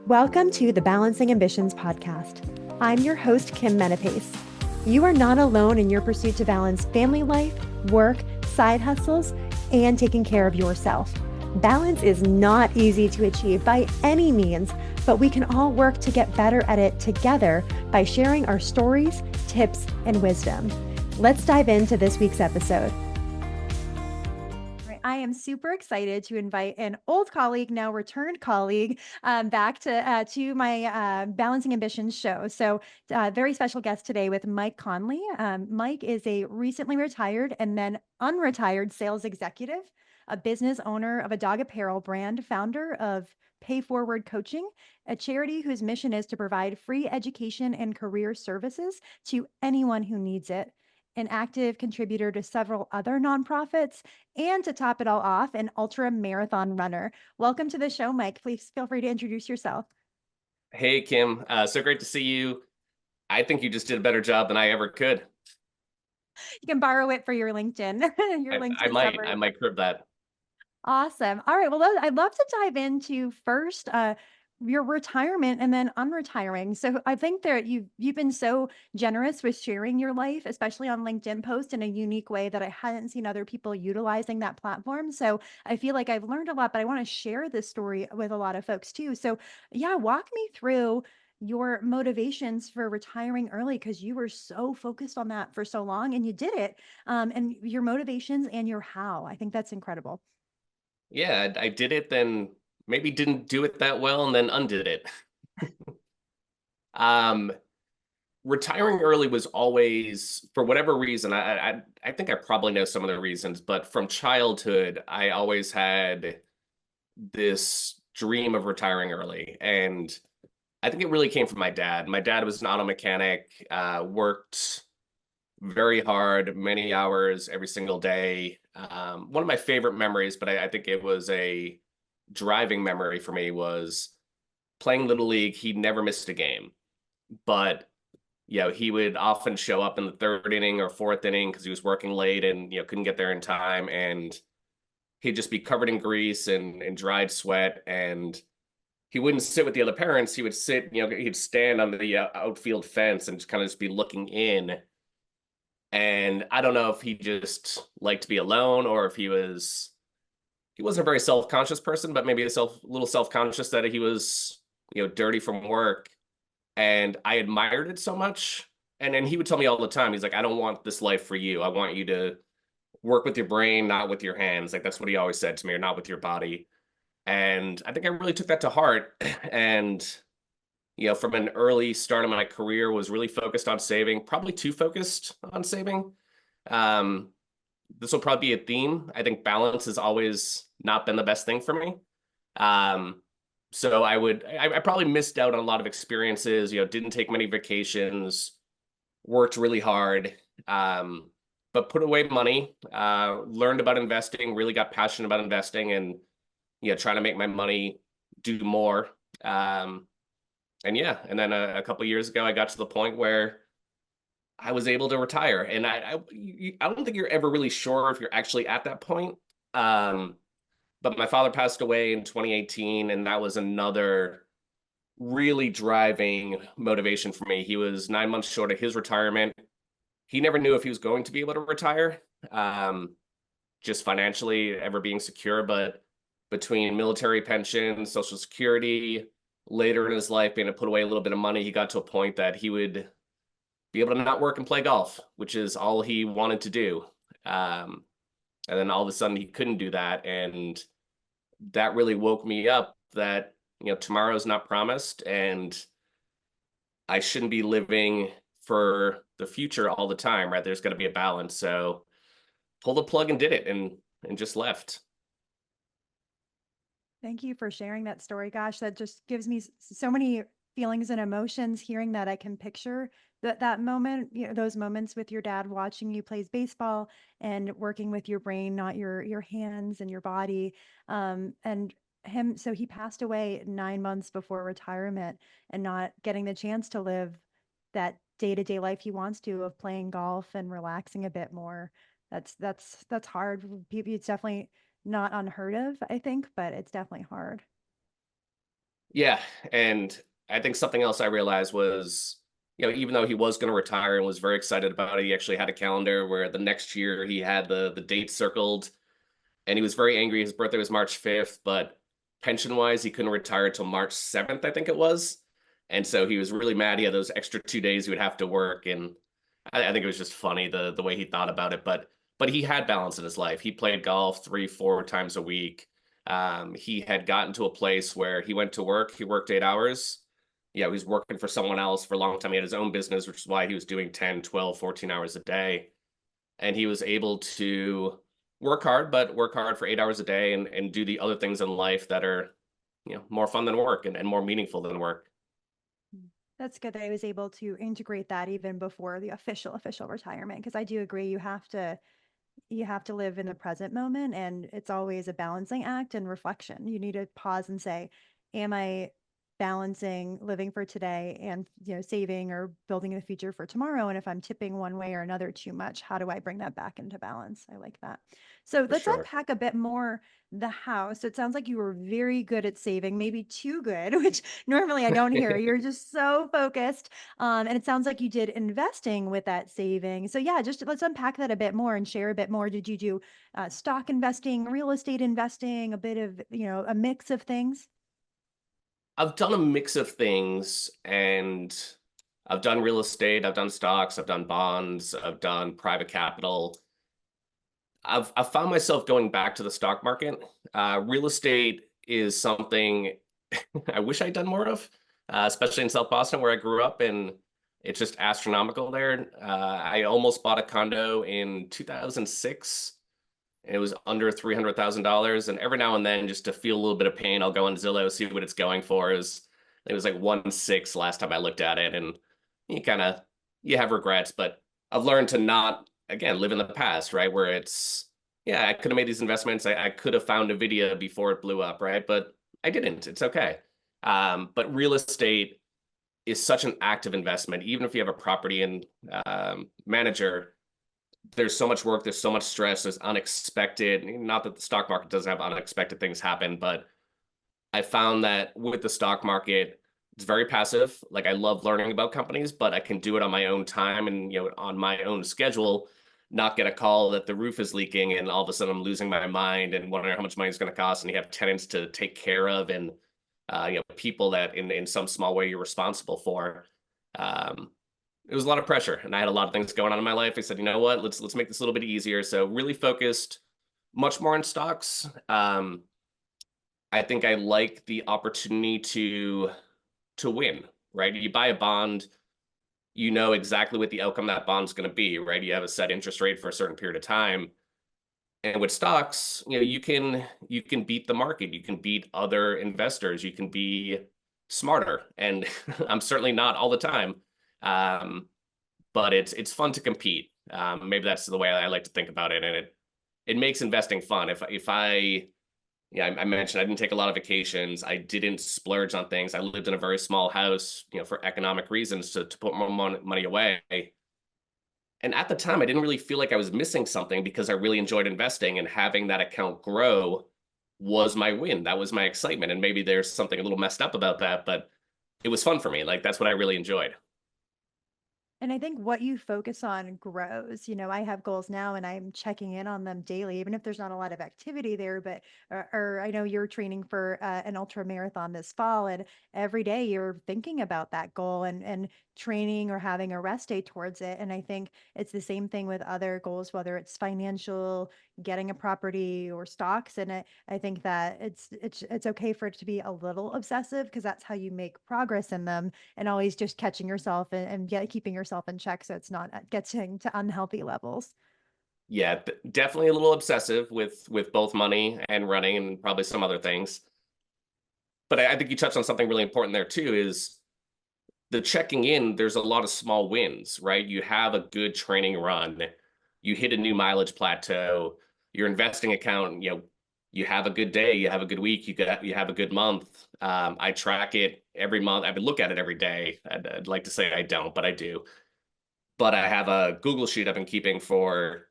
Welcome to the Balancing Ambitions podcast. I'm your host, Kim Menapace. You are not alone in your pursuit to balance family life, work, side hustles, and taking care of yourself. Balance is not easy to achieve by any means, but we can all work to get better at it together by sharing our stories, tips, and wisdom. Let's dive into this week's episode. I am super excited to invite an old colleague, now returned colleague, back to my Balancing Ambitions show. So, very special guest today with Mike Connolly. Mike is a recently retired and then unretired sales executive, a business owner of a dog apparel brand, founder of Pay Forward Coaching, a charity whose mission is to provide free education and career services to anyone who needs it, an active contributor to several other nonprofits, and to top it all off, an ultra marathon runner. Welcome to the show, Mike. Please feel free to introduce yourself. Hey, Kim. So great to see you. I think you just did a better job than I ever could. You can borrow it for your LinkedIn, your I LinkedIn might, summary. I might crib that. Awesome. All right. Well, I'd love to dive into first your retirement and then unretiring. So I think that you've been so generous with sharing your life, especially on LinkedIn posts in a unique way that I hadn't seen other people utilizing that platform. So I feel like I've learned a lot, but I want to share this story with a lot of folks too. So yeah, walk me through your motivations for retiring early because you were so focused on that for so long and you did it. And your motivations and your how. I think that's incredible. Yeah, I did it, then maybe didn't do it that well, and then undid it. Um, Retiring early was always, for whatever reason, I think I probably know some of the reasons, but from childhood, I always had this dream of retiring early, and I think it really came from my dad. My dad was an auto mechanic, worked very hard, many hours every single day. One of my favorite memories, but I think it was a driving memory for me, was playing Little League. He never missed a game, but he would often show up in the third inning or fourth inning because he was working late and couldn't get there in time, and he'd just be covered in grease and dried sweat, and he wouldn't sit with the other parents. He would sit, he'd stand on the outfield fence and just kind of just be looking in. And I don't know if he just liked to be alone or if he wasn't a very self-conscious person, but maybe a little self-conscious that he was, dirty from work. And I admired it so much. And then he would tell me all the time, he's like, I don't want this life for you. I want you to work with your brain, not with your hands. Like, that's what he always said to me, or not with your body. And I think I really took that to heart. And from an early start of my career, was really focused on saving, probably too focused on saving. Um, this will probably be a theme. I think balance has always not been the best thing for me. So I probably missed out on a lot of experiences, didn't take many vacations, worked really hard, but put away money, learned about investing, really got passionate about investing, and, trying to make my money do more. And then a couple of years ago, I got to the point where I was able to retire, and I don't think you're ever really sure if you're actually at that point. But my father passed away in 2018, and that was another really driving motivation for me. He was 9 months short of his retirement. He never knew if he was going to be able to retire, just financially ever being secure, but between military pension, Social Security, later in his life being able to put away a little bit of money, he got to a point that he would be able to not work and play golf, which is all he wanted to do. And then all of a sudden he couldn't do that. And that really woke me up that, tomorrow's not promised, and I shouldn't be living for the future all the time, right? There's got to be a balance. So pulled the plug and did it, and just left. Thank you for sharing that story. Gosh, that just gives me so many feelings and emotions hearing that. I can picture that moment, those moments with your dad watching you play baseball and working with your brain, not your hands and your body. And him, so he passed away 9 months before retirement and not getting the chance to live that day-to-day life he wants to, of playing golf and relaxing a bit more. That's hard. It's definitely not unheard of, I think, but it's definitely hard. Yeah, and I think something else I realized was, even though he was going to retire and was very excited about it, he actually had a calendar where the next year he had the date circled, and he was very angry. His birthday was March 5th, but pension wise, he couldn't retire till March 7th, I think it was. And so he was really mad. He had those extra 2 days he would have to work, and I think it was just funny the way he thought about it. But he had balance in his life. He played golf 3, 4 times a week. He had gotten to a place where he went to work. He worked 8 hours. Yeah, he was working for someone else for a long time. He had his own business, which is why he was doing 10, 12, 14 hours a day. And he was able to work hard, but work hard for 8 hours a day and do the other things in life that are, more fun than work and more meaningful than work. That's good that I was able to integrate that even before the official retirement, because I do agree you have to live in the present moment, and it's always a balancing act and reflection. You need to pause and say, am I balancing living for today and saving or building the future for tomorrow? And if I'm tipping one way or another too much, how do I bring that back into balance? I like that. So For let's sure. unpack a bit more the house. So it sounds like you were very good at saving, maybe too good, which normally I don't hear. You're just so focused. And it sounds like you did investing with that saving. So yeah, just let's unpack that a bit more and share a bit more. Did you do stock investing, real estate investing, a bit of, a mix of things? I've done a mix of things, and I've done real estate, I've done stocks, I've done bonds, I've done private capital. I've found myself going back to the stock market. Real estate is something I wish I'd done more of, especially in South Boston where I grew up, and it's just astronomical there. I almost bought a condo in 2006. It was under $300,000, and every now and then, just to feel a little bit of pain, I'll go on Zillow, see what it's going for. It was like 1.6 last time I looked at it, and you kind of you have regrets, but I've learned to not again live in the past, right? Where it's yeah, I could have made these investments. I could have found a video before it blew up, right? But I didn't. It's okay. But real estate is such an active investment, even if you have a property and manager. There's so much work, there's so much stress, there's unexpected, not that the stock market doesn't have unexpected things happen, but I found that with the stock market, it's very passive. Like I love learning about companies, but I can do it on my own time and on my own schedule, not get a call that the roof is leaking and all of a sudden I'm losing my mind and wondering how much money it's going to cost, and you have tenants to take care of, and people that in some small way you're responsible for. Um, it was a lot of pressure, and I had a lot of things going on in my life. I said, you know what, let's make this a little bit easier. So really focused much more on stocks. I think I like the opportunity to win, right? You buy a bond, you know exactly what the outcome of that bond's going to be, right? You have a set interest rate for a certain period of time. And with stocks, you can beat the market, you can beat other investors, you can be smarter. And I'm certainly not all the time. But it's fun to compete. Maybe that's the way I like to think about it, and it makes investing fun. If I yeah, I mentioned I didn't take a lot of vacations. I didn't splurge on things. I lived in a very small house, for economic reasons to put more money away. And at the time, I didn't really feel like I was missing something because I really enjoyed investing, and having that account grow was my win. That was my excitement. And maybe there's something a little messed up about that, but it was fun for me. Like that's what I really enjoyed. And I think what you focus on grows. I have goals now and I'm checking in on them daily, even if there's not a lot of activity there. But, or I know you're training for an ultra marathon this fall, and every day you're thinking about that goal and training or having a rest day towards it. And I think it's the same thing with other goals, whether it's financial, getting a property, or stocks. And I think that it's okay for it to be a little obsessive, because that's how you make progress in them, and always just catching yourself and keeping yourself in check so it's not getting to unhealthy levels. Yeah, definitely a little obsessive with both money and running and probably some other things. But I think you touched on something really important there too, is the checking in. There's a lot of small wins, right? You have a good training run, you hit a new mileage plateau, your investing account, you have a good day, you have a good week, you have a good month. I track it every month. I would look at it every day. I'd like to say I don't, but I do. But I have a Google sheet I've been keeping for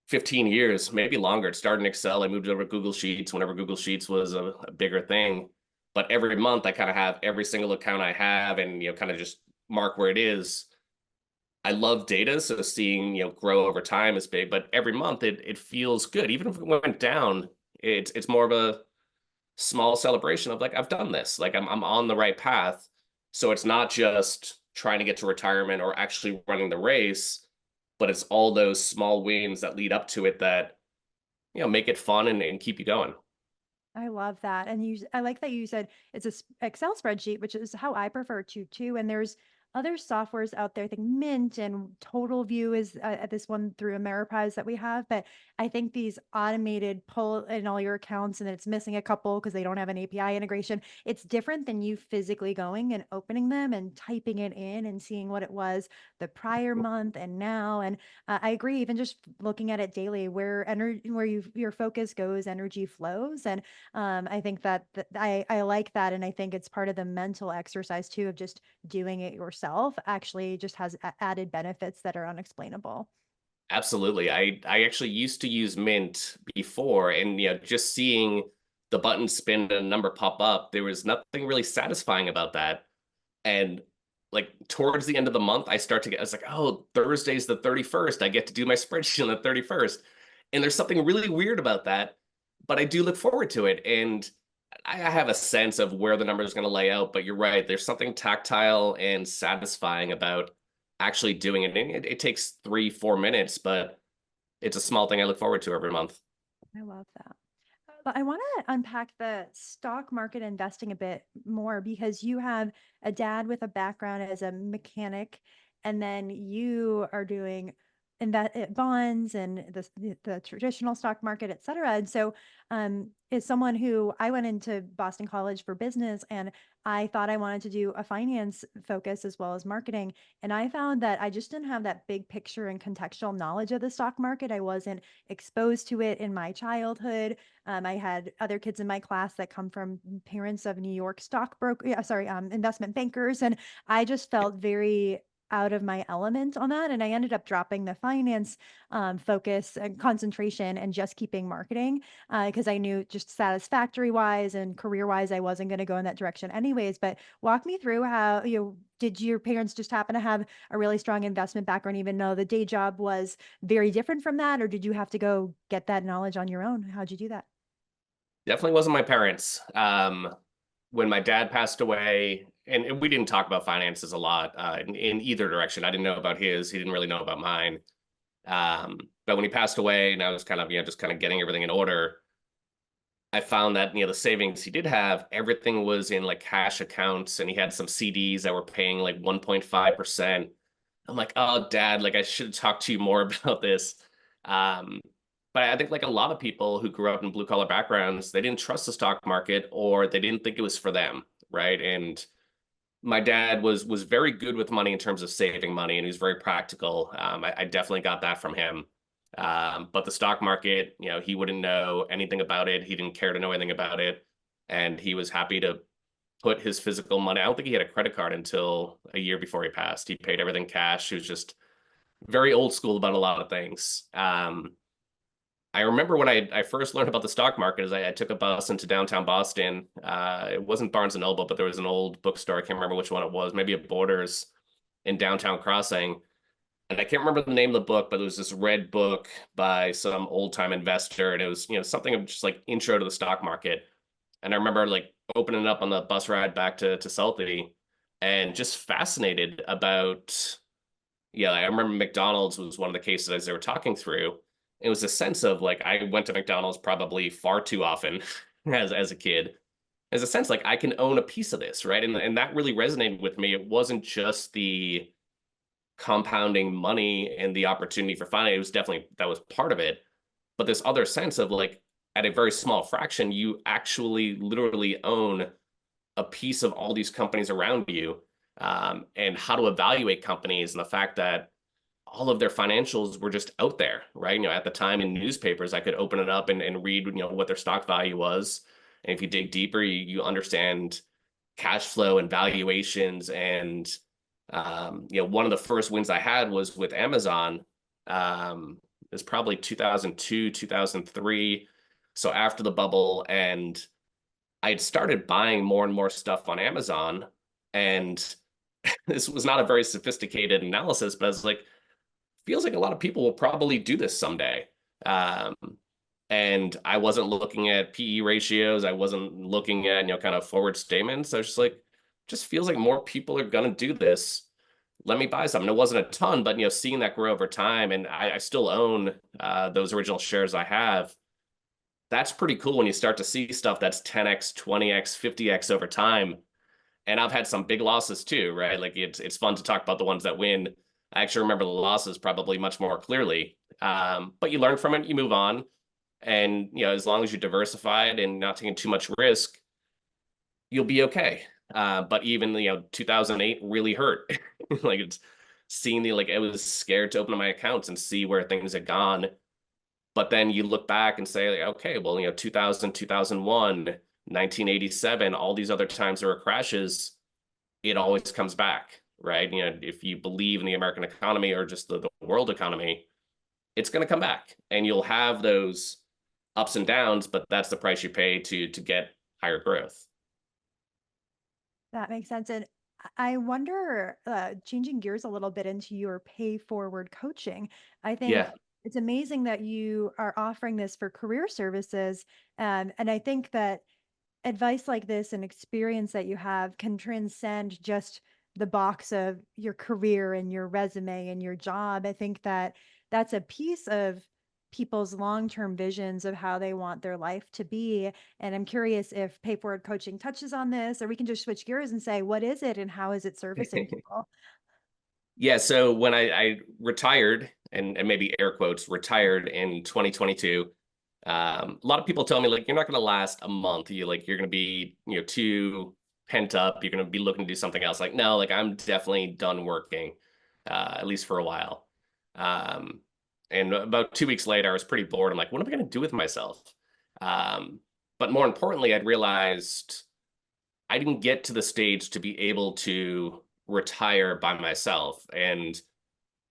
15 years, maybe longer. It started in Excel. I moved over to Google Sheets whenever Google Sheets was a bigger thing. But every month I kind of have every single account I have and, kind of just mark where it is. I love data, so seeing, grow over time is big, but every month it feels good. Even if it went down, it's more of a small celebration of like, I've done this, like I'm on the right path. So it's not just trying to get to retirement or actually running the race, but it's all those small wins that lead up to it that, make it fun and keep you going. I love that. And I like that you said it's a Excel spreadsheet, which is how I prefer to too. And there's other softwares out there. I think Mint and Total View is this one through Ameriprise that we have. But I think these automated pull in all your accounts and it's missing a couple because they don't have an API integration. It's different than you physically going and opening them and typing it in and seeing what it was the prior month and now. And I agree, even just looking at it daily, where energy, where your focus goes, energy flows. And I think I like that, and I think it's part of the mental exercise too of just doing it yourself. Actually, just has added benefits that are unexplainable. Absolutely. I actually used to use Mint before, and just seeing the button spin and a number pop up, there was nothing really satisfying about that. And like towards the end of the month, I was like, oh, Thursday's the 31st. I get to do my spreadsheet on the 31st. And there's something really weird about that, but I do look forward to it. And I have a sense of where the number is going to lay out, but you're right. There's something tactile and satisfying about actually doing it. And it takes 3, 4 minutes, but it's a small thing I look forward to every month. I love that. But I want to unpack the stock market investing a bit more because you have a dad with a background as a mechanic, and then you are doing bonds and the traditional stock market, et cetera. And so, as someone who I went into Boston College for business, and I thought I wanted to do a finance focus as well as marketing, and I found that I just didn't have that big picture and contextual knowledge of the stock market. I wasn't exposed to it in my childhood. I had other kids in my class that come from parents of New York investment bankers. And I just felt very out of my element on that. And I ended up dropping the finance focus and concentration and just keeping marketing because I knew just satisfactory wise and career wise, I wasn't going to go in that direction anyways. But walk me through how, did your parents just happen to have a really strong investment background, even though the day job was very different from that? Or did you have to go get that knowledge on your own? How'd you do that? Definitely wasn't my parents. When my dad passed away, and we didn't talk about finances a lot in either direction. I didn't know about his. He didn't really know about mine. But when he passed away, and I was kind of, just kind of getting everything in order, I found that, the savings he did have, everything was in like cash accounts, and he had some CDs that were paying like 1.5%. I'm like, oh, Dad, like I should have talked to you more about this. Um, but I think like a lot of people who grew up in blue collar backgrounds, they didn't trust the stock market or they didn't think it was for them, right? And my dad was very good with money in terms of saving money, and he was very practical. I definitely got that from him. But the stock market, he wouldn't know anything about it. He didn't care to know anything about it, and he was happy to put his physical money. I don't think he had a credit card until a year before he passed. He paid everything cash. He was just very old school about a lot of things. I remember when I first learned about the stock market is I took a bus into downtown Boston. It wasn't Barnes and Noble, but there was an old bookstore. I can't remember which one it was, maybe a Borders in downtown Crossing. And I can't remember the name of the book, but it was this red book by some old time investor. And it was, something of just like intro to the stock market. And I remember like opening it up on the bus ride back to Southie and just fascinated about, yeah, I remember McDonald's was one of the cases as they were talking through. It was a sense of like, I went to McDonald's probably far too often as a kid. As a sense, like I can own a piece of this, right? And that really resonated with me. It wasn't just the compounding money and the opportunity for finance. It was definitely, that was part of it. But this other sense of like, at a very small fraction, you actually literally own a piece of all these companies around you, and how to evaluate companies and the fact that all of their financials were just out there, right? At the time in newspapers, I could open it up and read, what their stock value was. And if you dig deeper, you understand cash flow and valuations. And, one of the first wins I had was with Amazon. It was probably 2002, 2003. So after the bubble, and I had started buying more and more stuff on Amazon, and this was not a very sophisticated analysis, but I was like, feels like a lot of people will probably do this someday. Um, and I wasn't looking at PE ratios. I wasn't looking at, kind of forward statements. I was just like, just feels like more people are gonna do this. Let me buy something. It wasn't a ton, but seeing that grow over time, and I still own those original shares I have. That's pretty cool when you start to see stuff that's 10x, 20x, 50x over time. And I've had some big losses too, right? Like it's fun to talk about the ones that win. I actually remember the losses probably much more clearly. But you learn from it, you move on. And as long as you're diversified and not taking too much risk, you'll be okay. But even 2008 really hurt. Like it's seeing it was scared to open my accounts and see where things had gone. But then you look back and say, like, okay, well, 2000, 2001, 1987, all these other times there were crashes, it always comes back, right? If you believe in the American economy or just the world economy, it's going to come back, and you'll have those ups and downs, but that's the price you pay to get higher growth. That makes sense. And I wonder, changing gears a little bit into your pay forward coaching, I think Yeah. it's amazing that you are offering this for career services. And I think that advice like this and experience that you have can transcend just the box of your career and your resume and your job. I think that that's a piece of people's long-term visions of how they want their life to be. And I'm curious if pay forward coaching touches on this, or we can just switch gears and say, what is it and how is it servicing people? Yeah, so when I retired, and maybe air quotes, retired in 2022, a lot of people tell me, like, you're not going to last a month. You're going to be, too pent up. You're going to be looking to do something else. Like, no, like I'm definitely done working, at least for a while. Um, and about 2 weeks later, I was pretty bored. I'm like, what am I going to do with myself? Um, but more importantly, I'd realized I didn't get to the stage to be able to retire by myself. And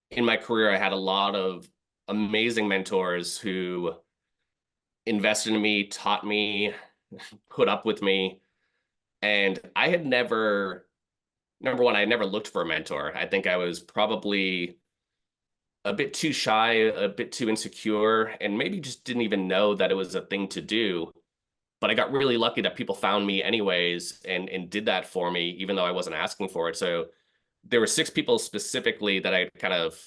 in my career, I had a lot of amazing mentors who invested in me, taught me, put up with me. And I had never, number one, I had never looked for a mentor. I think I was probably a bit too shy, a bit too insecure, and maybe just didn't even know that it was a thing to do. But I got really lucky that people found me anyways and did that for me, even though I wasn't asking for it. So there were 6 people specifically that I kind of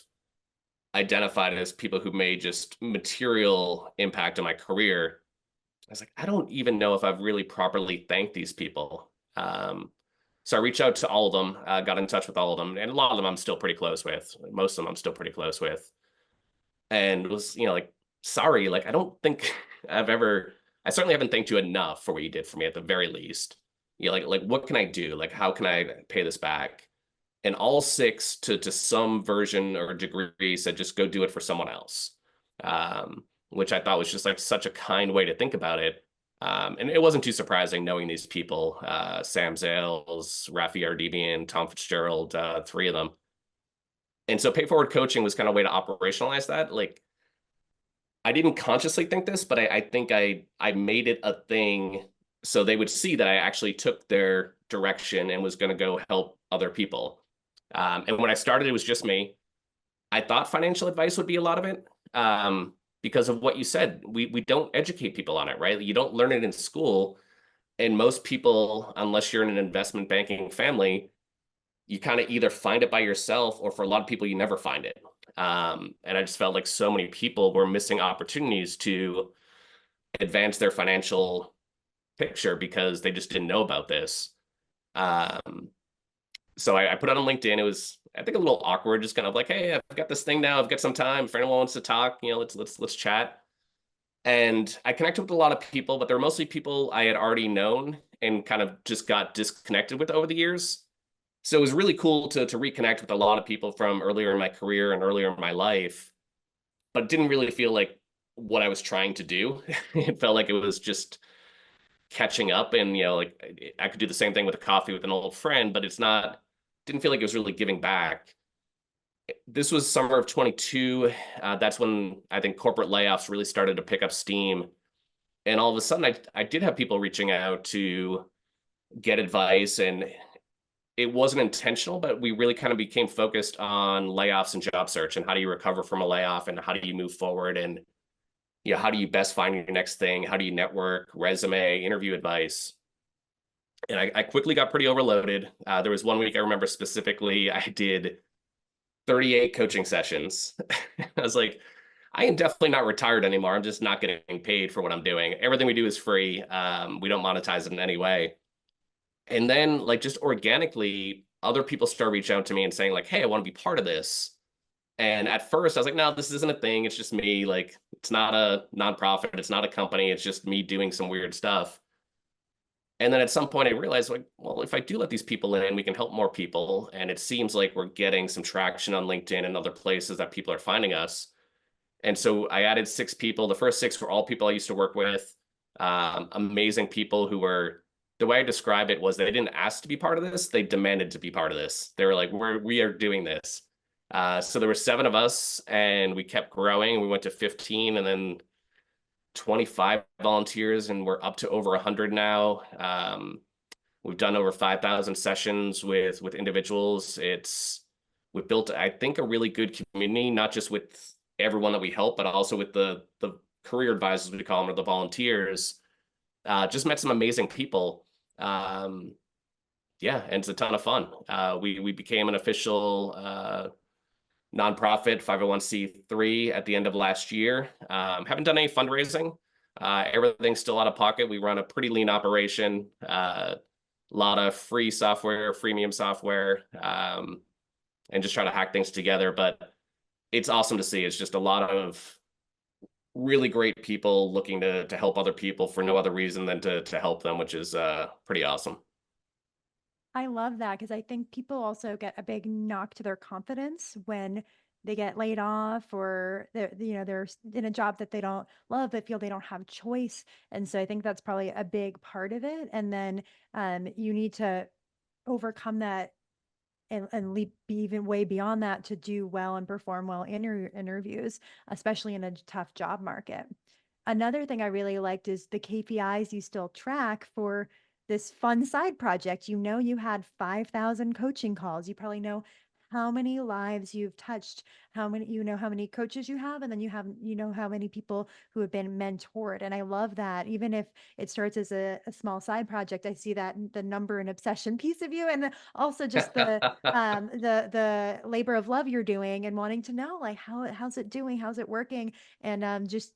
identified as people who made just material impact on my career. I was like, I don't even know if I've really properly thanked these people. So I reached out to all of them, got in touch with all of them, and a lot of them I'm still pretty close with. Most of them I'm still pretty close with, and was like, sorry, like I don't think I certainly haven't thanked you enough for what you did for me at the very least. Like what can I do? Like how can I pay this back? And all 6 to some version or degree said just go do it for someone else, which I thought was just like such a kind way to think about it. And it wasn't too surprising knowing these people, Sam Zales, Rafi Ardibian, Tom Fitzgerald, 3 of them. And so pay forward coaching was kind of a way to operationalize that. Like I didn't consciously think this, but I think I made it a thing so they would see that I actually took their direction and was going to go help other people. And when I started, it was just me. I thought financial advice would be a lot of it, because of what you said. We don't educate people on it, right? You don't learn it in school. And most people, unless you're in an investment banking family, you kind of either find it by yourself, or for a lot of people, you never find it. And I just felt like so many people were missing opportunities to advance their financial picture because they just didn't know about this. Um, so I put it on LinkedIn. It was, I think, a little awkward, just kind of like, hey, I've got this thing now. I've got some time. If anyone wants to talk, let's chat. And I connected with a lot of people, but they were mostly people I had already known and kind of just got disconnected with over the years. So it was really cool to reconnect with a lot of people from earlier in my career and earlier in my life, but didn't really feel like what I was trying to do. It felt like it was just catching up, and like I could do the same thing with a coffee with an old friend, but it's not, didn't feel like it was really giving back. This was summer of 22. That's when I think corporate layoffs really started to pick up steam. And all of a sudden, I did have people reaching out to get advice, and it wasn't intentional, but we really kind of became focused on layoffs and job search and how do you recover from a layoff and how do you move forward and how do you best find your next thing? How do you network, resume, interview advice? And I quickly got pretty overloaded. There was one week I remember specifically, I did 38 coaching sessions. I was like, I am definitely not retired anymore. I'm just not getting paid for what I'm doing. Everything we do is free. We don't monetize it in any way. And then like just organically, other people start reaching out to me and saying like, hey, I want to be part of this. And at first I was like, no, this isn't a thing. It's just me. Like, it's not a nonprofit. It's not a company. It's just me doing some weird stuff. And then at some point I realized like, well, if I do let these people in, we can help more people. And it seems like we're getting some traction on LinkedIn and other places that people are finding us. And so I added 6 people. The first 6 were all people I used to work with, amazing people who were, the way I describe it was they didn't ask to be part of this. They demanded to be part of this. They were like, we are doing this. So there were 7 of us and we kept growing. We went to 15 and then 25 volunteers and we're up to over 100 now. We've done over 5,000 sessions with individuals. We've built, I think, a really good community, not just with everyone that we help, but also with the career advisors, we call them, or the volunteers. Just met some amazing people. Yeah, and it's a ton of fun. We became an official nonprofit 501c3 at the end of last year. Haven't done any fundraising. Everything's still out of pocket. We run a pretty lean operation. A lot of free software, freemium software, and just try to hack things together. But it's awesome to see. It's just a lot of really great people looking to help other people for no other reason than to help them, which is pretty awesome. I love that because I think people also get a big knock to their confidence when they get laid off or they're in a job that they don't love but feel they don't have choice. And so I think that's probably a big part of it. And then you need to overcome that and leap be even way beyond that to do well and perform well in your interviews, especially in a tough job market. Another thing I really liked is the KPIs you still track for this fun side project. You know, you had 5,000 coaching calls. You probably know how many lives you've touched, how many coaches you have, and then you know, how many people who have been mentored. And I love that. Even if it starts as a small side project, I see that the number and obsession piece of you, and also just the labor of love you're doing and wanting to know like how's it doing, how's it working, and just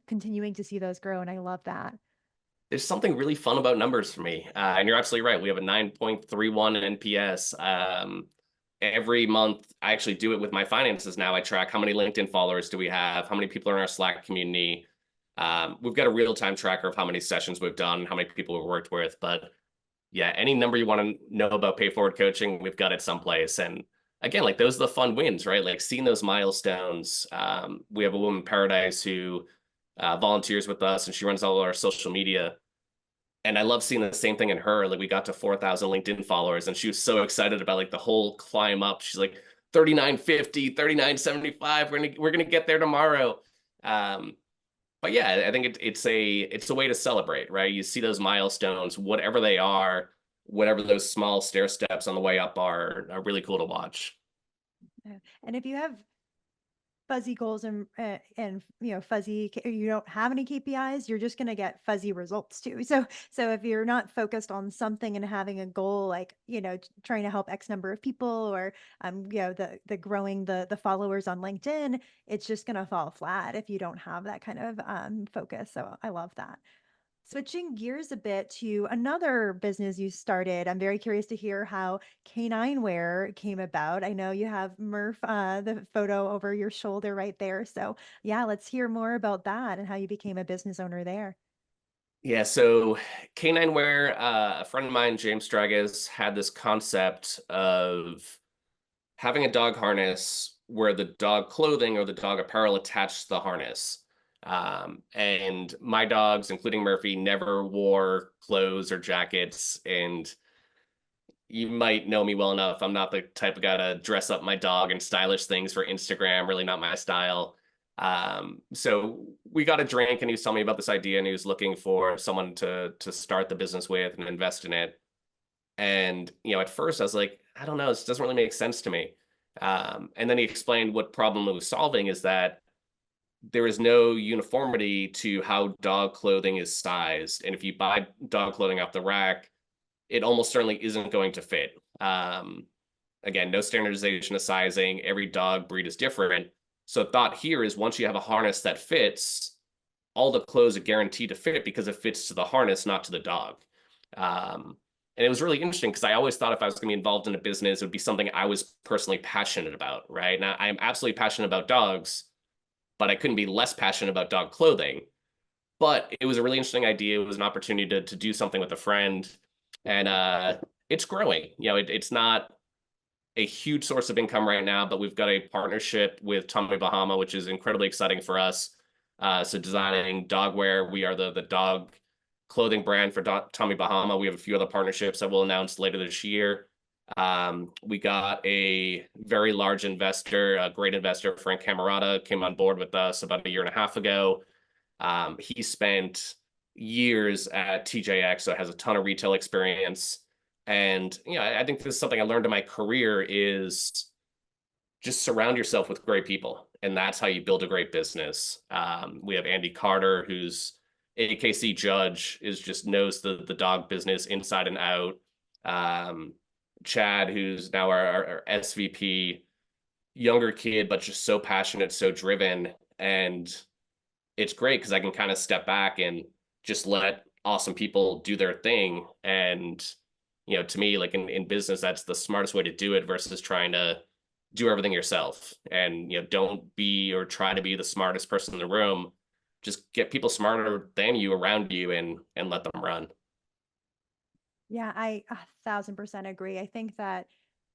continuing to see those grow. And I love that. There's something really fun about numbers for me. And you're absolutely right. We have a 9.31 NPS. Every month, I actually do it with my finances now. I track how many LinkedIn followers do we have, how many people are in our Slack community. We've got a real-time tracker of how many sessions we've done, how many people we've worked with. But yeah, any number you want to know about Pay Forward Coaching, we've got it someplace. And again, like those are the fun wins, right? Like seeing those milestones. We have a woman in Paradise who volunteers with us and she runs all our social media. And I love seeing the same thing in her. Like we got to 4,000 LinkedIn followers and she was so excited about like the whole climb up. She's like 39.50, 39.75. We're gonna get there tomorrow. But yeah, I think it's a way to celebrate, right? You see those milestones, whatever they are, whatever those small stair steps on the way up are really cool to watch. Yeah. And if you have fuzzy goals and fuzzy, you don't have any KPIs, you're just going to get fuzzy results too. So if you're not focused on something and having a goal like trying to help X number of people, or the growing the followers on LinkedIn, it's just going to fall flat if you don't have that kind of focus. So I love that. Switching gears a bit to another business you started, I'm very curious to hear how Canine Wear came about. I know you have Murph, the photo over your shoulder right there. So, yeah, let's hear more about that and how you became a business owner there. Yeah, so Canine Wear, a friend of mine, James Dragas, had this concept of having a dog harness where the dog clothing or the dog apparel attached to the harness. And my dogs, including Murphy, never wore clothes or jackets. And you might know me well enough. I'm not the type of guy to dress up my dog in stylish things for Instagram, really not my style. So we got a drink and he was telling me about this idea and he was looking for someone to start the business with and invest in it. And, at first I was like, I don't know, this doesn't really make sense to me. And then he explained what problem it was solving is that there is no uniformity to how dog clothing is sized. And if you buy dog clothing off the rack, it almost certainly isn't going to fit. Again, no standardization of sizing. Every dog breed is different. So thought here is once you have a harness that fits, all the clothes are guaranteed to fit because it fits to the harness, not to the dog. And it was really interesting because I always thought if I was going to be involved in a business, it would be something I was personally passionate about, right? And I'm absolutely passionate about dogs, but I couldn't be less passionate about dog clothing. But it was a really interesting idea. It was an opportunity to do something with a friend, and it's growing. It's not a huge source of income right now, but we've got a partnership with Tommy Bahama, which is incredibly exciting for us. So designing dog wear, we are the dog clothing brand for Tommy Bahama. We have a few other partnerships that we'll announce later this year. We got a very large investor, a great investor, Frank Camerata, came on board with us about a year and a half ago. He spent years at TJX, so has a ton of retail experience. And, I think this is something I learned in my career is just surround yourself with great people. And that's how you build a great business. We have Andy Carter, who's AKC judge, is just knows the dog business inside and out. Chad, who's now our SVP, younger kid, but just so passionate, so driven. And it's great because I can kind of step back and just let awesome people do their thing. And, to me, like in business, that's the smartest way to do it versus trying to do everything yourself. And, don't be or try to be the smartest person in the room. Just get people smarter than you around you and let them run. Yeah, I 1,000% agree. I think that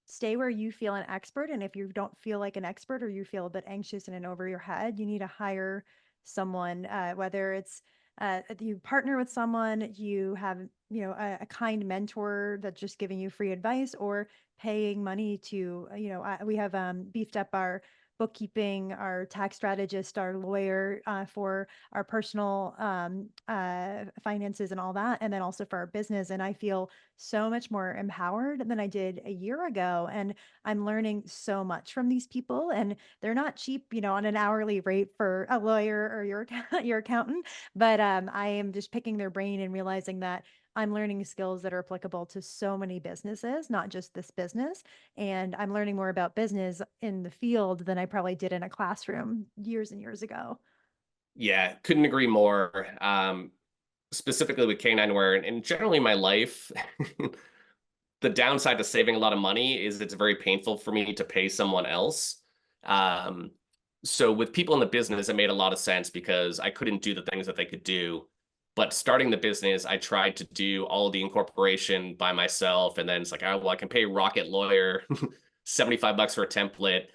stay where you feel an expert. And if you don't feel like an expert or you feel a bit anxious and in over your head, you need to hire someone, whether it's you partner with someone, you have, a kind mentor that's just giving you free advice or paying money to, we have beefed up our bookkeeping, our tax strategist, our lawyer for our personal finances and all that. And then also for our business. And I feel so much more empowered than I did a year ago. And I'm learning so much from these people. And they're not cheap, on an hourly rate for a lawyer or your accountant. But I am just picking their brain and realizing that I'm learning skills that are applicable to so many businesses, not just this business. And I'm learning more about business in the field than I probably did in a classroom years and years ago. Yeah, couldn't agree more. Specifically with canine wear and generally in my life, the downside to saving a lot of money is it's very painful for me to pay someone else. Um, so with people in the business, it made a lot of sense because I couldn't do the things that they could do. But starting the business, I tried to do all the incorporation by myself. And then it's like, oh, well, I can pay Rocket Lawyer $75 for a template.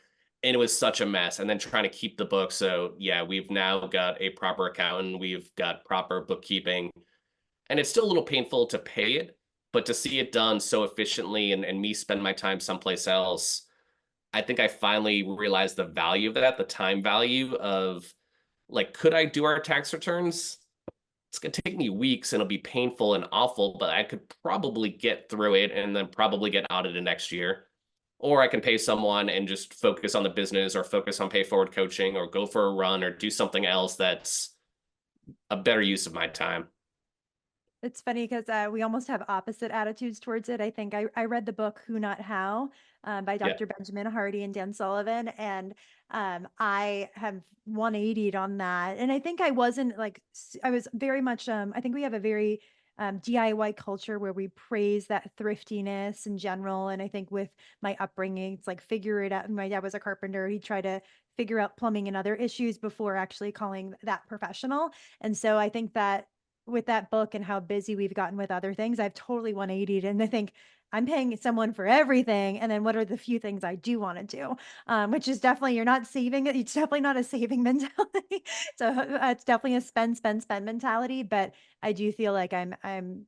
And it was such a mess. And then trying to keep the book. So yeah, we've now got a proper accountant. We've got proper bookkeeping. And it's still a little painful to pay it, but to see it done so efficiently and me spend my time someplace else, I think I finally realized the value of that, the time value of like, could I do our tax returns? It's going to take me weeks and it'll be painful and awful, but I could probably get through it and then probably get audited next year. Or I can pay someone and just focus on the business or focus on pay forward coaching or go for a run or do something else that's a better use of my time. It's funny because we almost have opposite attitudes towards it. I think I read the book Who Not How by Yeah. Dr. Benjamin Hardy and Dan Sullivan, and I have 180'd on that. And I think I wasn't like, I was very much, I think we have a very DIY culture where we praise that thriftiness in general. And I think with my upbringing, it's like figure it out. My dad was a carpenter. He tried to figure out plumbing and other issues before actually calling that professional. And so I think that with that book and how busy we've gotten with other things, I've totally 180'd. And I think I'm paying someone for everything. And then what are the few things I do want to do? Which is definitely, you're not saving it. It's definitely not a saving mentality. So it's definitely a spend, spend, spend mentality. But I do feel like I'm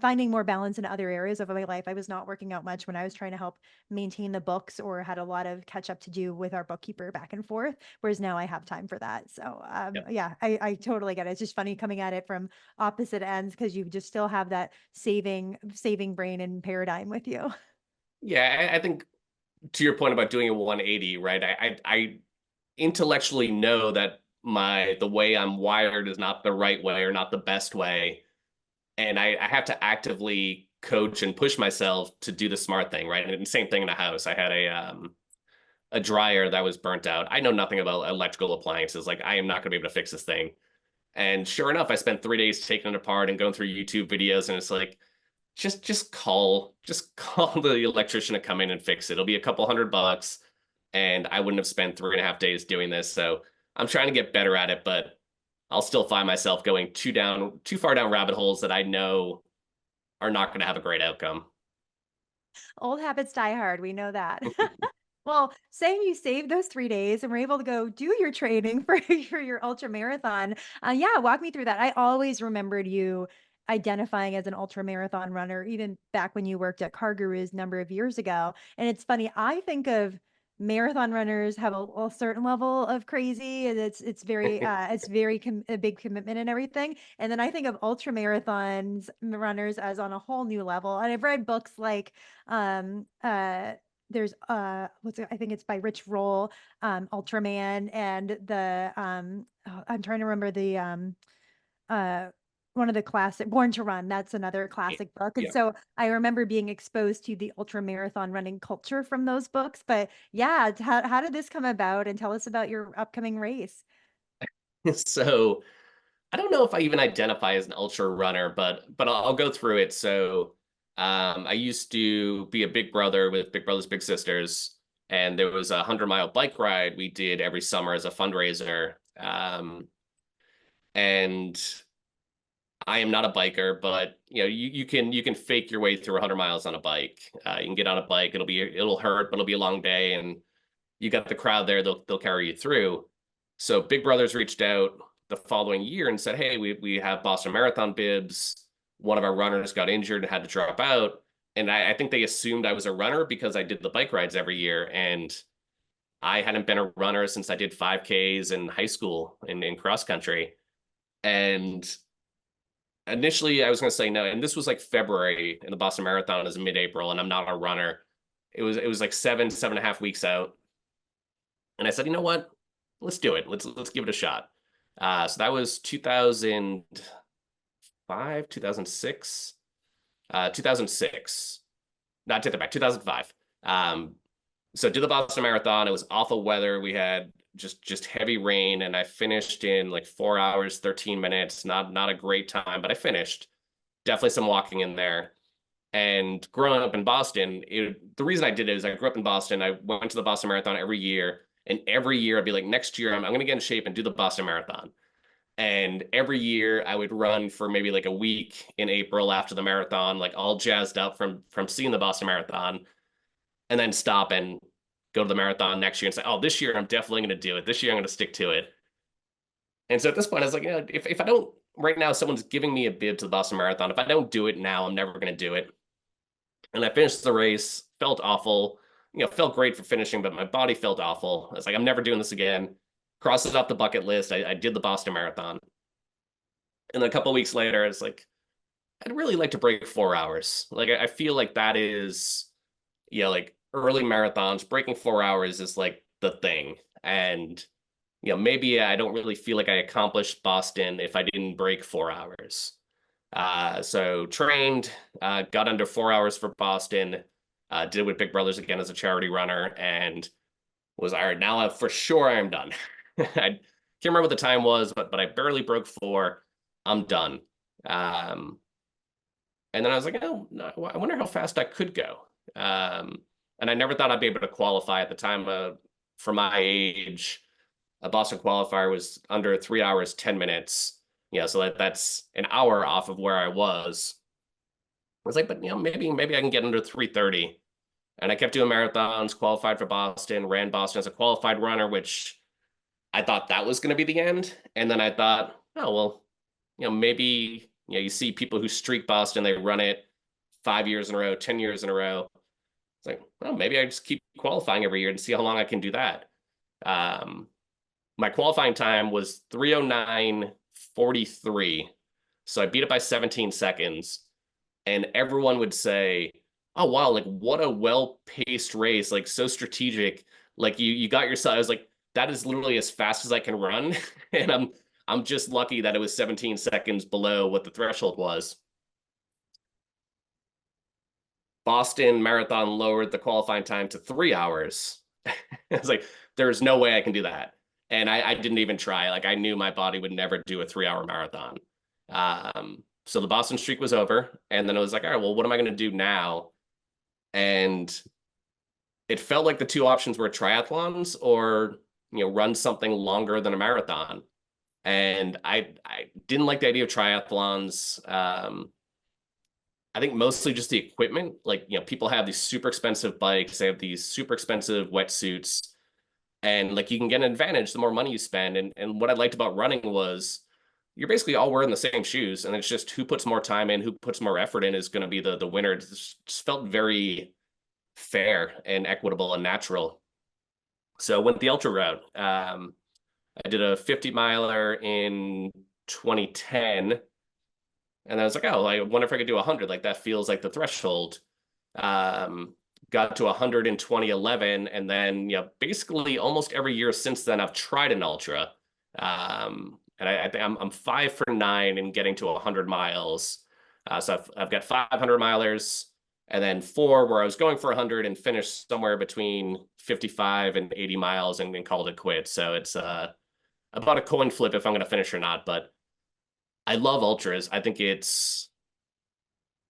finding more balance in other areas of my life. I was not working out much when I was trying to help maintain the books, or had a lot of catch up to do with our bookkeeper back and forth. Whereas now I have time for that. So yeah, I totally get it. It's just funny coming at it from opposite ends, because you just still have that saving brain and paradigm with you. Yeah, I think to your point about doing a 180, right? I intellectually know that the way I'm wired is not the right way or not the best way. And I have to actively coach and push myself to do the smart thing, right? And same thing in the house. I had a dryer that was burnt out. I know nothing about electrical appliances. Like, I am not going to be able to fix this thing. And sure enough, I spent 3 days taking it apart and going through YouTube videos, and it's like, just call the electrician to come in and fix it. It'll be a couple $100, and I wouldn't have spent 3.5 days doing this. So I'm trying to get better at it, but I'll still find myself going too far down rabbit holes that I know are not going to have a great outcome. Old habits die hard. We know that. Well, saying you saved those 3 days and were able to go do your training for your ultra marathon. Yeah, walk me through that. I always remembered you identifying as an ultra marathon runner, even back when you worked at CarGurus a number of years ago. And it's funny, I think of marathon runners have a certain level of crazy, and a big commitment and everything. And then I think of ultra marathons runners as on a whole new level. And I've read books like um uh there's I think it's by Rich Roll, Ultraman, and I'm trying to remember the uh one of the classic Born to Run. That's another classic book. And Yeah. so I remember being exposed to the ultra marathon running culture from those books. But yeah, how did this come about? And tell us about your upcoming race. So I don't know if I even identify as an ultra runner, but I'll go through it. So I used to be a big brother with Big Brothers Big Sisters, and there was a 100-mile bike ride we did every summer as a fundraiser. And I am not a biker, but you can fake your way through 100 miles on a bike. You can get on a bike; it'll hurt, but it'll be a long day, and you got the crowd there; they'll carry you through. So Big Brothers reached out the following year and said, "Hey, we have Boston Marathon bibs. One of our runners got injured and had to drop out." And I think they assumed I was a runner because I did the bike rides every year, and I hadn't been a runner since I did 5Ks in high school in cross country. And initially, I was going to say no, and this was like February, and the Boston Marathon is mid-April, and I'm not a runner. It was like 7.5 weeks out, and I said, you know what? Let's do it. Let's give it a shot. So that was 2005, 2006, 2006. Not take that back, 2005. So did the Boston Marathon. It was awful weather. We had just heavy rain, and I finished in like 4 hours, 13 minutes. Not a great time, but I finished. Definitely some walking in there. And growing up in Boston, the reason I did it is I grew up in Boston. I went to the Boston Marathon every year. And every year I'd be like, next year I'm going to get in shape and do the Boston Marathon. And every year I would run for maybe like a week in April after the marathon, like all jazzed up from seeing the Boston Marathon, and then stop and go to the marathon next year and say, oh, this year I'm definitely going to do it. This year I'm going to stick to it. And so at this point, I was like, if I don't, right now, someone's giving me a bib to the Boston Marathon. If I don't do it now, I'm never going to do it. And I finished the race, felt awful, felt great for finishing, but my body felt awful. I was like, I'm never doing this again. Crossed it off the bucket list. I did the Boston Marathon. And then a couple of weeks later, it's like, I'd really like to break 4 hours. Like, I feel like that is, like early marathons, breaking 4 hours is like the thing. And, maybe I don't really feel like I accomplished Boston if I didn't break 4 hours. So trained, got under 4 hours for Boston, did it with Big Brothers again as a charity runner, and was all right. Now for sure I am done. I can't remember what the time was, but I barely broke 4. I'm done. Um, and then I was like, oh, no, I wonder how fast I could go. And I never thought I'd be able to qualify at the time. For my age, a Boston qualifier was under 3 hours, 10 minutes. So that's an hour off of where I was. was like, but maybe I can get under 3:30. And I kept doing marathons, qualified for Boston, ran Boston as a qualified runner, which I thought that was going to be the end. And then I thought, oh, well, maybe, you see people who streak Boston, they run it 5 years in a row, 10 years in a row. It's like, well, maybe I just keep qualifying every year and see how long I can do that. Um, my qualifying time was 3:09:43. So I beat it by 17 seconds. And everyone would say, oh, wow, like what a well-paced race, like so strategic. Like you got yourself, I was like, that is literally as fast as I can run. And I'm just lucky that it was 17 seconds below what the threshold was. Boston Marathon lowered the qualifying time to 3 hours. I was like, there's no way I can do that. And I didn't even try. Like I knew my body would never do a 3 hour marathon. So the Boston streak was over. And then I was like, all right, well, what am I going to do now? And it felt like the two options were triathlons or, run something longer than a marathon. And I didn't like the idea of triathlons. I think mostly just the equipment. Like, people have these super expensive bikes, they have these super expensive wetsuits, and like you can get an advantage the more money you spend. And what I liked about running was you're basically all wearing the same shoes, and it's just who puts more time in, who puts more effort in is going to be the winner. It just felt very fair and equitable and natural. So I went the ultra route. I did a 50 miler in 2010. And I was like, oh, I wonder if I could do 100. Like that feels like the threshold. Got to 100 in 2011. And then, basically almost every year since then, I've tried an ultra. And I think I'm 5 for 9 in getting to 100 miles. So I've got 500 milers and then 4 where I was going for 100 and finished somewhere between 55 and 80 miles and called it quits. So it's about a coin flip if I'm going to finish or not. But I love ultras. I think it's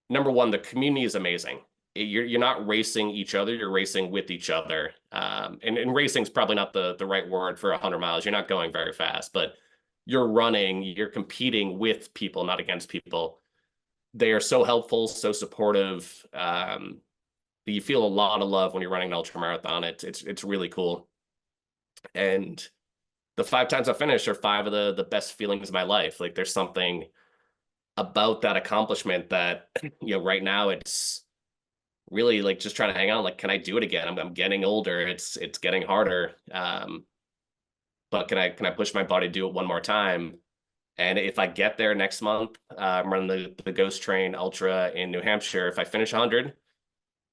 number one, the community is amazing. You're not racing each other, you're racing with each other. And racing is probably not the right word for 100 miles. You're not going very fast, but you're running, you're competing with people, not against people. They are so helpful, so supportive. You feel a lot of love when you're running an ultra marathon. It's really cool. And the 5 times I finished are 5 of the best feelings of my life. Like there's something about that accomplishment that, right now it's really like just trying to hang on. Like, can I do it again? I'm getting older. It's getting harder. But can I push my body to do it one more time? And if I get there next month, I'm running the Ghost Train Ultra in New Hampshire. If I finish 100,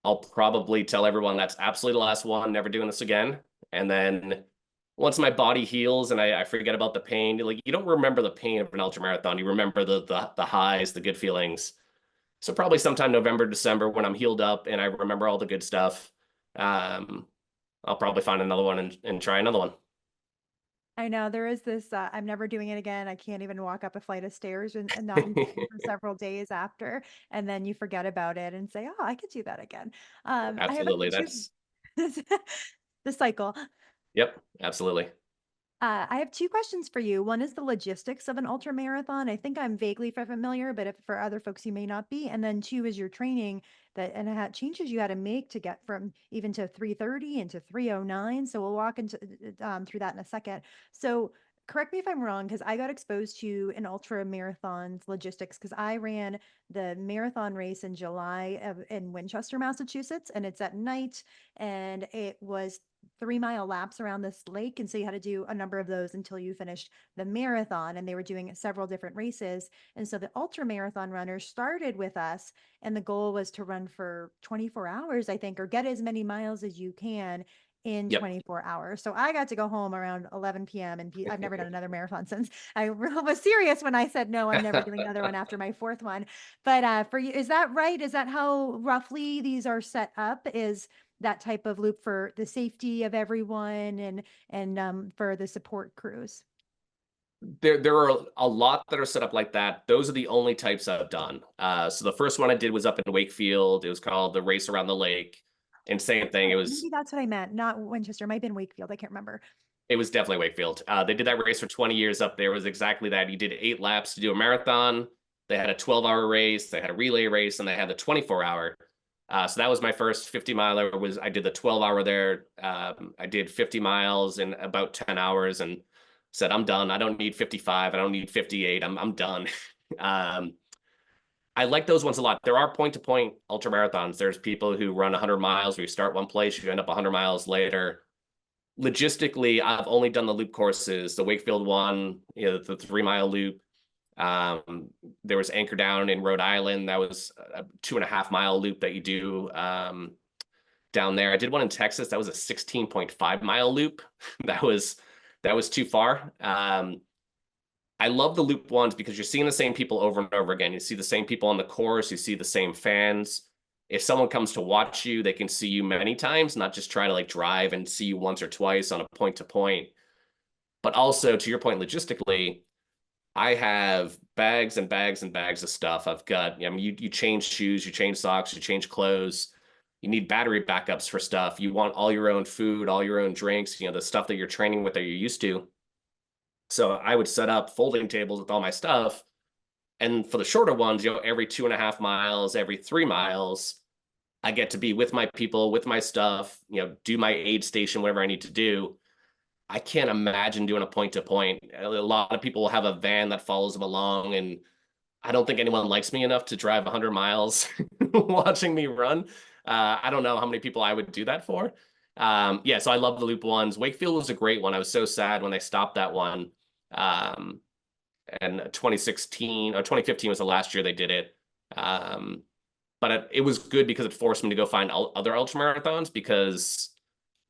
I'll probably tell everyone that's absolutely the last one, never doing this again. And then once my body heals and I forget about the pain, like you don't remember the pain of an ultra marathon. You remember the highs, the good feelings. So probably sometime November, December when I'm healed up and I remember all the good stuff, I'll probably find another one and try another one. I know there is this, I'm never doing it again. I can't even walk up a flight of stairs and not in pain for several days after. And then you forget about it and say, oh, I could do that again. I have Absolutely. two, That's, the cycle. yep, absolutely. I have 2 questions for you. One is the logistics of an ultra marathon. I think I'm vaguely familiar, but if for other folks you may not be. And then 2 is your training that and how changes you had to make to get from even to 3:30 into 3:09. So we'll walk into through that in a second. So correct me if I'm wrong, because I got exposed to an ultra marathon's logistics because I ran the marathon race in July in Winchester, Massachusetts, and it's at night, and it was 3-mile laps around this lake. And so you had to do a number of those until you finished the marathon. And they were doing several different races. And so the ultra marathon runners started with us. And the goal was to run for 24 hours, I think, or get as many miles as you can in Yep. 24 hours. So I got to go home around 11 p.m. and I've never done another marathon since. I was serious when I said, no, I'm never doing another one after my 4th one. But for you, is that right? Is that how roughly these are set up? Is that type of loop for the safety of everyone and for the support crews? There are a lot that are set up like that. Those are the only types I've done. So the first one I did was up in Wakefield. It was called the Race Around the Lake. And same thing, Oh, maybe that's what I meant, not Winchester. It might have been Wakefield. I can't remember. it was definitely Wakefield. They did that race for 20 years up there. It was exactly that. You did 8 laps to do a marathon. They had a 12-hour race, they had a relay race, and they had the 24-hour. So that was my first 50 miler. I did the 12-hour there. I did 50 miles in about 10 hours and said, I'm done. I don't need 55. I don't need 58. I'm done. um, I like those ones a lot. There are point-to-point ultra marathons. There's people who run 100 miles where you start one place, you end up 100 miles later. Logistically, I've only done the loop courses, the Wakefield one, the 3 mile loop. There was Anchor Down in Rhode Island. That was a 2.5 mile loop that you do down there. I did one in Texas. That was a 16.5 mile loop. that was too far. I love the loop ones because you're seeing the same people over and over again. You see the same people on the course. You see the same fans. If someone comes to watch you, they can see you many times, not just try to like drive and see you once or twice on a point to point. But also, to your point, logistically, I have bags and bags and bags of stuff. I've got, I mean, you change shoes, you change socks, you change clothes. You need battery backups for stuff. You want all your own food, all your own drinks, the stuff that you're training with that you're used to. So I would set up folding tables with all my stuff. And for the shorter ones, every 2.5 miles, every 3 miles, I get to be with my people, with my stuff, do my aid station, whatever I need to do. I can't imagine doing a point to point. A lot of people will have a van that follows them along, and I don't think anyone likes me enough to drive 100 miles watching me run. I don't know how many people I would do that for. Yeah, so I love the loop ones. Wakefield was a great one. I was so sad when they stopped that one. And 2016 or 2015 was the last year they did it. But it was good because it forced me to go find other ultra marathons, because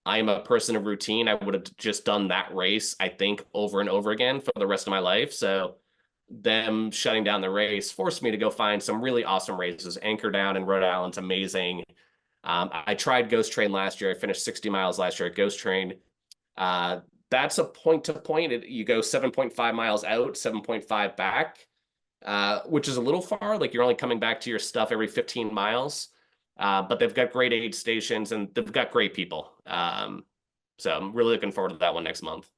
I'm a person of routine. I would have just done that race, I think, over and over again for the rest of my life. So them shutting down the race forced me to go find some really awesome races. Anchor Down in Rhode Island's amazing. I tried Ghost Train last year. I finished 60 miles last year at Ghost Train. That's a point to point. You go 7.5 miles out, 7.5 back, which is a little far. Like you're only coming back to your stuff every 15 miles. But they've got great aid stations and they've got great people. So I'm really looking forward to that one next month.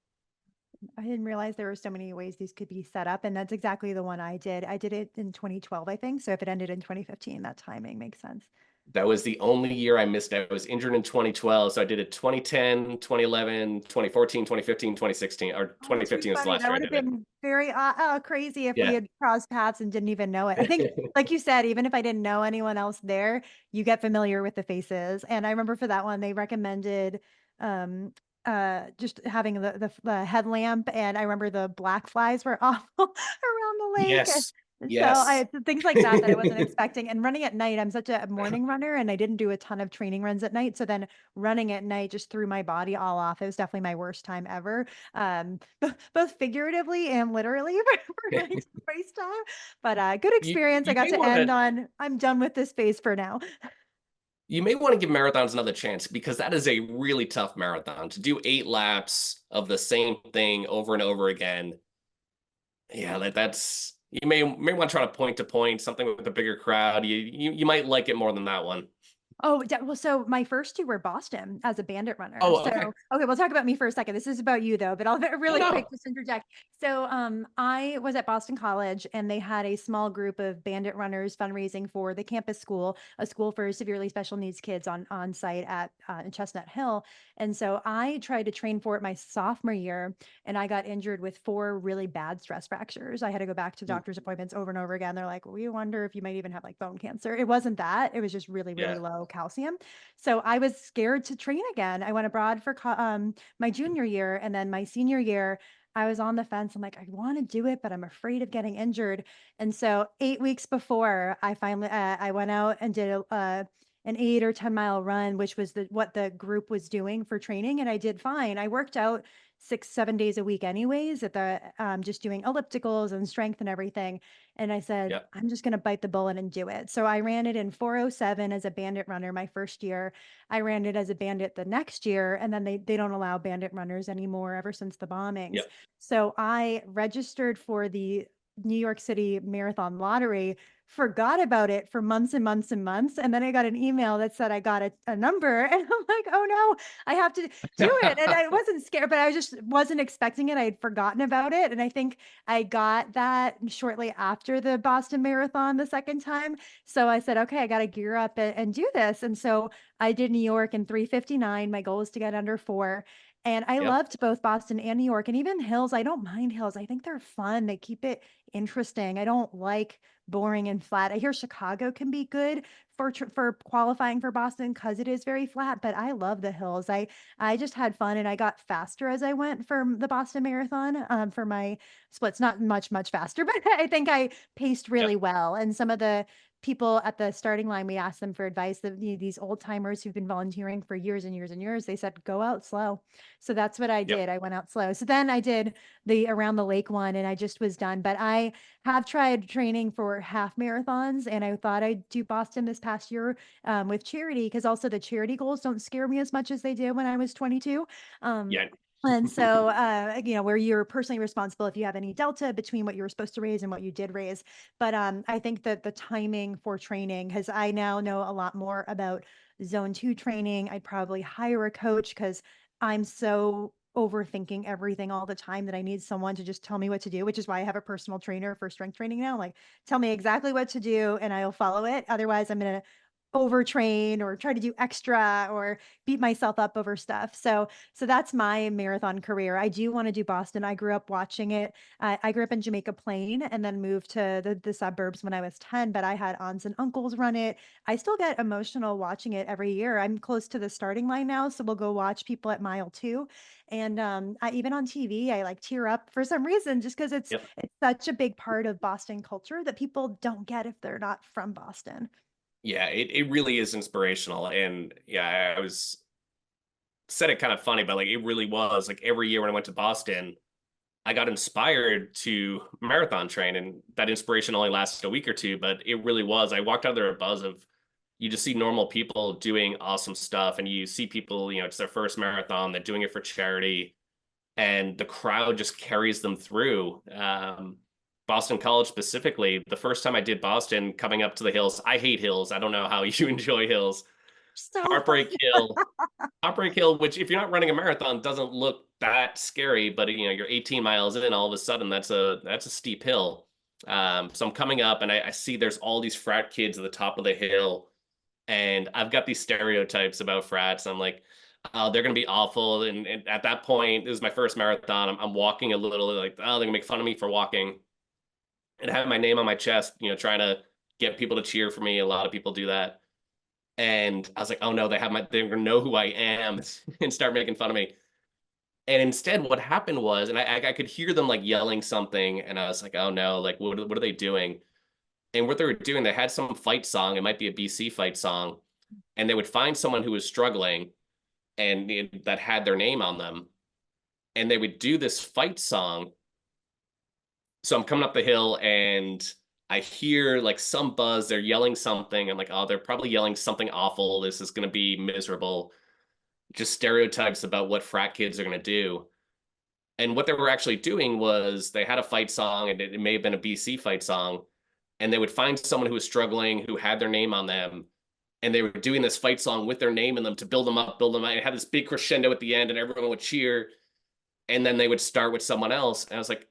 I didn't realize there were so many ways these could be set up. And that's exactly the one I did. I did it in 2012, I think. So if it ended in 2015, that timing makes sense. That was the only year I missed. I was injured in 2012. So I did it 2010, 2011, 2014, 2015, 2016, or Oh, too 2015 was the funny. last That year I would have did it. been very crazy if we Yeah. had crossed paths and didn't even know it. I think, like you said, even if I didn't know anyone else there, you get familiar with the faces. And I remember for that one, they recommended um just having the headlamp, and I remember the black flies were awful around the lake. Yes. So Yes. things like that I wasn't expecting. And running at night, I'm such a morning runner, and I didn't do a ton of training runs at night. So then running at night just threw my body all off. It was definitely my worst time ever, both figuratively and literally for race time. But good experience. I You got may to want end to on I'm done with this phase for now. you may want to give marathons another chance, because that is a really tough marathon to do 8 laps of the same thing over and over again. Yeah, that's you may want to try to point something with a bigger crowd. You might like it more than that one. Oh, well, so my first two were Boston as a bandit runner. Oh, So, okay. okay, we'll talk about me for a second. This is about you though, but I'll Oh really quick no. just interject. So, I was at Boston College, and they had a small group of bandit runners fundraising for the campus school, a school for severely special needs kids on site at in Chestnut Hill. And so I tried to train for it my sophomore year, and I got injured with 4 really bad stress fractures. I had to go back to doctor's appointments over and over again. They're like, we wonder if you might even have like bone cancer. It wasn't that. It was just really, really Yeah. low calcium. So I was scared to train again. I went abroad for my junior year, and then my senior year, I was on the fence. I'm like, I want to do it, but I'm afraid of getting injured. And so 8 weeks before, I finally I went out and did an 8 or 10 mile run, which was what the group was doing for training, and I did fine. I worked out 6, 7 days a week anyways at the just doing ellipticals and strength and everything. And I said, Yeah. I'm just going to bite the bullet and do it. So I ran it in 4:07 as a bandit runner my first year. I ran it as a bandit the next year, and then they don't allow bandit runners anymore ever since the bombings. Yeah. So I registered for the New York City Marathon Lottery forgot about it for months and months and months. And then I got an email that said I got a number, and I'm like, oh no, I have to do it. And I wasn't scared, but I just wasn't expecting it. I had forgotten about it. And I think I got that shortly after the Boston Marathon the second time. So I said, okay, I got to gear up and do this. And so I did New York in 3:59. My goal is to get under 4. And I Yep. loved both Boston and New York, and even hills. I don't mind hills. I think they're fun. They keep it interesting. I don't like boring and flat. I hear Chicago can be good for qualifying for Boston because it is very flat, but I love the hills. I just had fun, and I got faster as I went for the Boston Marathon, for my splits. Not much faster, but I think I paced Yep. really well. And some of the people at the starting line, we asked them for advice. These old timers who've been volunteering for years and years and years, they said, go out slow. So that's what I Yep. did. I went out slow. So then I did the around the lake one, and I just was done. But I have tried training for half marathons, and I thought I'd do Boston this past year, with charity, because also the charity goals don't scare me as much as they did when I was 22. Um, Yeah. and so, where you're personally responsible if you have any delta between what you were supposed to raise and what you did raise. But I think that the timing for training, because I now know a lot more about zone 2 training. I'd probably hire a coach because I'm so overthinking everything all the time that I need someone to just tell me what to do, which is why I have a personal trainer for strength training now. Like, tell me exactly what to do and I'll follow it. Otherwise, I'm going to overtrain or try to do extra or beat myself up over stuff. So that's my marathon career. I do want to do Boston. I grew up watching it. I grew up in Jamaica Plain and then moved to the suburbs when I was 10, but I had aunts and uncles run it. I still get emotional watching it every year. I'm close to the starting line now, so we'll go watch people at mile 2. And even on TV, I like tear up for some reason just because it's Yep. it's such a big part of Boston culture that people don't get if they're not from Boston. Yeah, it really is inspirational. And yeah, I was said it kind of funny, but like it really was like every year when I went to Boston, I got inspired to marathon train, and that inspiration only lasted a week or two, but it really was. I walked out there a buzz of you just see normal people doing awesome stuff, and you see people, it's their first marathon, they're doing it for charity, and the crowd just carries them through. Boston College specifically, the first time I did Boston, coming up to the hills, I hate hills. I don't know how you enjoy hills. So fun. Heartbreak Hill, Heartbreak Hill, which if you're not running a marathon doesn't look that scary, but you're 18 miles in, all of a sudden that's a steep hill. So I'm coming up and I see there's all these frat kids at the top of the hill, and I've got these stereotypes about frats. I'm like, oh, they're gonna be awful. And at that point, this is my first marathon. I'm walking a little like, oh, they're gonna make fun of me for walking, and I have my name on my chest, trying to get people to cheer for me. A lot of people do that. And I was like, oh no, they're gonna know who I am and start making fun of me. And instead, what happened was, and I could hear them like yelling something, and I was like, oh no, like what are they doing? And what they were doing, they had some fight song. It might be a BC fight song, and they would find someone who was struggling and that had their name on them, and they would do this fight song. So I'm coming up the hill and I hear like some buzz. They're yelling something. I'm like, oh, they're probably yelling something awful. This is going to be miserable. Just stereotypes about what frat kids are going to do. And what they were actually doing was they had a fight song, and it may have been a BC fight song. And they would find someone who was struggling, who had their name on them. And they were doing this fight song with their name in them to build them up, build them up. And it had this big crescendo at the end, and everyone would cheer. And then they would start with someone else. And I was like,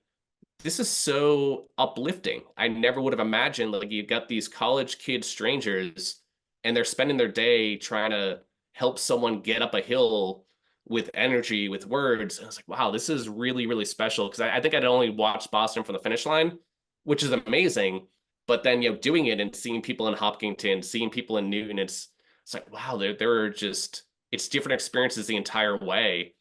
this is so uplifting. I never would have imagined like you got these college kid strangers and they're spending their day trying to help someone get up a hill with energy, with words. And I was like, wow, this is really, really special. Cause I think I'd only watched Boston from the finish line, which is amazing. But then, doing it and seeing people in Hopkinton, seeing people in Newton, it's like, wow, there are just, it's different experiences the entire way.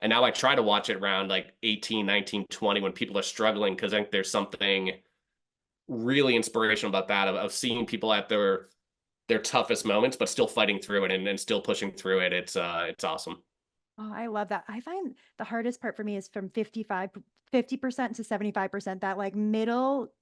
And now I try to watch it around like 18, 19, 20 when people are struggling, because I think there's something really inspirational about that of seeing people at their toughest moments, but still fighting through it and still pushing through it. It's awesome. Oh, I love that. I find the hardest part for me is from 50% to 75%. That like middle,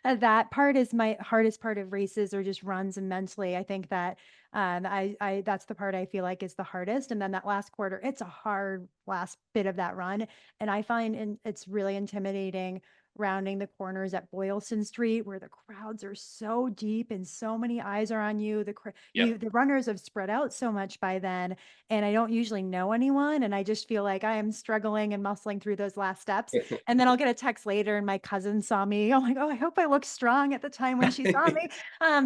that part is my hardest part of races or just runs and mentally. I think that that's the part I feel like is the hardest. And then that last quarter, it's a hard last bit of that run. And I find it's really intimidating rounding the corners at Boylston Street, where the crowds are so deep and so many eyes are on you. Yep. The runners have spread out so much by then, and I don't usually know anyone, and I just feel like I am struggling and muscling through those last steps. And then I'll get a text later, and my cousin saw me. I'm like, oh, I hope I look strong at the time when she saw me.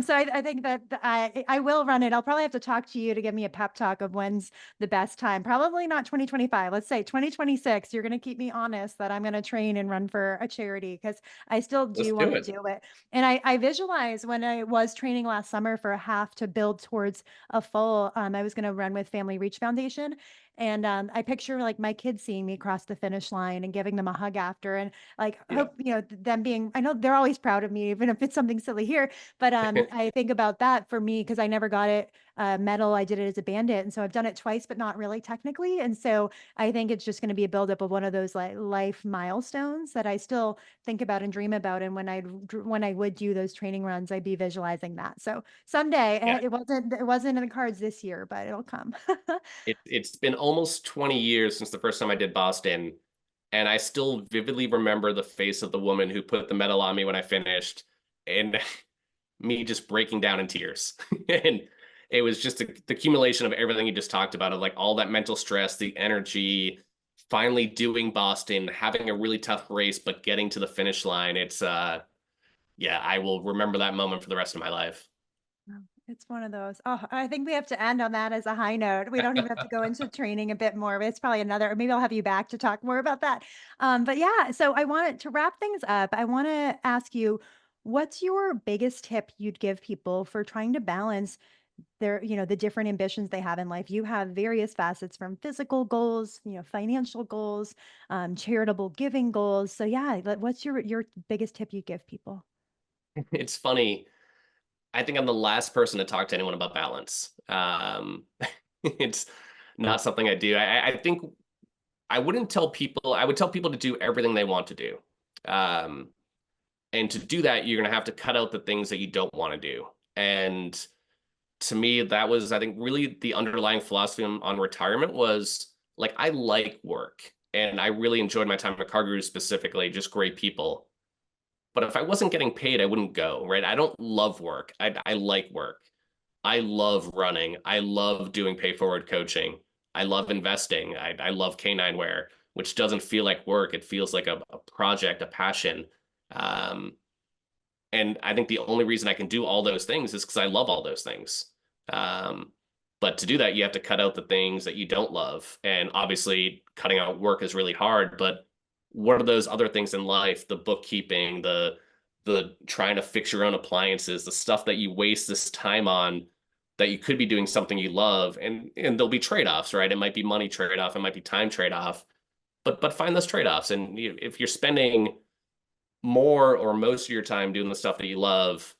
So I think that I will run it. I'll probably have to talk to you to give me a pep talk of when's the best time. Probably not 2025. Let's say 2026. You're going to keep me honest that I'm going to train and run for a charity, because I still Let's do do want to it. do it. And I visualize when I was training last summer for a half to build towards a full. I was going to run with Family Reach Foundation. And I picture like my kids seeing me cross the finish line and giving them a hug after, and like Yeah. hope, them being, I know they're always proud of me, even if it's something silly here. But I think about that for me, because I never got it medal. I did it as a bandit. And so I've done it twice, but not really technically. And so I think it's just going to be a buildup of one of those like life milestones that I still think about and dream about. And when I would do those training runs, I'd be visualizing that. So someday, Yeah. it wasn't in the cards this year, but it'll come. It's been almost 20 years since the first time I did Boston, and I still vividly remember the face of the woman who put the medal on me when I finished, and me just breaking down in tears. And it was just the accumulation of everything you just talked about, of like all that mental stress, the energy, finally doing Boston, having a really tough race, but getting to the finish line. It's yeah, I will remember that moment for the rest of my life. Oh, it's one of those. Oh, I think we have to end on that as a high note. We don't even have to go into training a bit more. But it's probably another, or maybe I'll have you back to talk more about that. But yeah, so I wanted to wrap things up. I want to ask you, what's your biggest tip you'd give people for trying to balance the different ambitions they have in life? You have various facets, from physical goals, financial goals, charitable giving goals. So yeah, what's your biggest tip you give people? It's funny. I think I'm the last person to talk to anyone about balance. It's not something I do. I think I wouldn't tell people, I would tell people to do everything they want to do. Um, and to do that, you're going to have to cut out the things that you don't want to do. And to me, that was, I think, really the underlying philosophy on retirement was like, I like work and I really enjoyed my time at CarGurus specifically, just great people. But if I wasn't getting paid, I wouldn't go, right? I don't love work. I like work. I love running. I love doing pay forward coaching. I love investing. I love canine wear, which doesn't feel like work. It feels like a project, a passion. Um, and I think the only reason I can do all those things is because I love all those things. Um, but to do that, you have to cut out the things that you don't love. And obviously, cutting out work is really hard. But what are those other things in life? The bookkeeping, the trying to fix your own appliances, the stuff that you waste this time on that you could be doing something you love. And there'll be trade-offs, right? It might be money trade-off, it might be time trade-off. But find those trade-offs. And if you're spending more or most of your time doing the stuff that you love,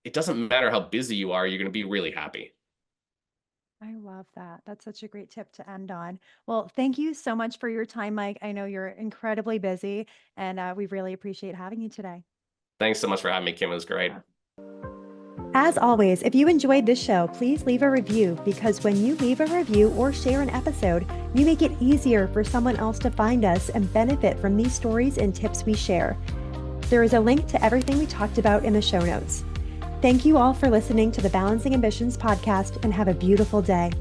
it doesn't matter how busy you are, you're going to be really happy. I love that. That's such a great tip to end on. Well, thank you so much for your time, Mike. I know you're incredibly busy, and we really appreciate having you today. Thanks so much for having me, Kim. It was great. As always, if you enjoyed this show, please leave a review, because when you leave a review or share an episode, you make it easier for someone else to find us and benefit from these stories and tips we share. There is a link to everything we talked about in the show notes. Thank you all for listening to the Balancing Ambitions podcast, and have a beautiful day.